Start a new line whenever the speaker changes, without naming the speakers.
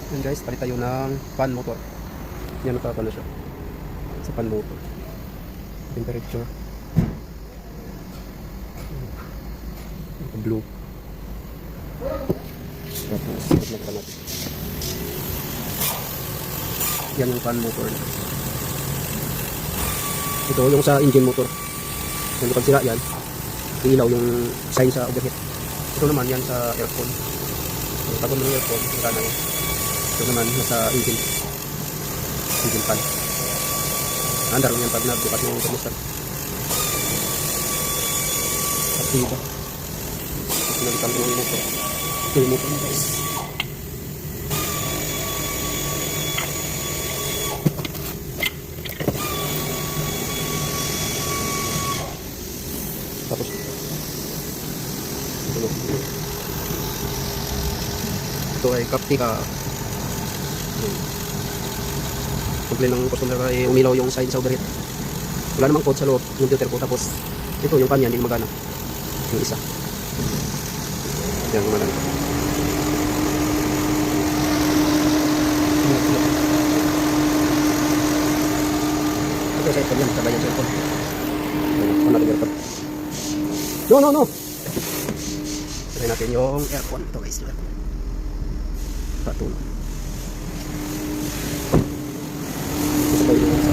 Yan guys, palit tayo ng fan motor. Yan, nakapala siya sa fan motor. Temperature blue. Tapos nagpa natin. Yan yung fan motor. Ito yung sa engine motor. Yan, pag sira yan, ilaw yung sign sa overheat. Ito naman yan sa aircon. So, pag ng aircon, sira na yan. Ito naman nasa engine fan. Andar lang yan pag nagbukas ng thermostat. Aktiba. Nagtang ng motor. Ito yung motor guys. Tapos ito ay Captica. Complain ng customer ay umilaw yung sign sa overheat. Wala namang code sa loob ng computer ko. Tapos ito yung kanya hindi magana. Yung isa. Yan gumana nito. Ito sa ipon yan. Sabay yan sa ipon. Ano natin aircon. No. Try natin yung aircon. Ito guys. Patuloy. Ito sa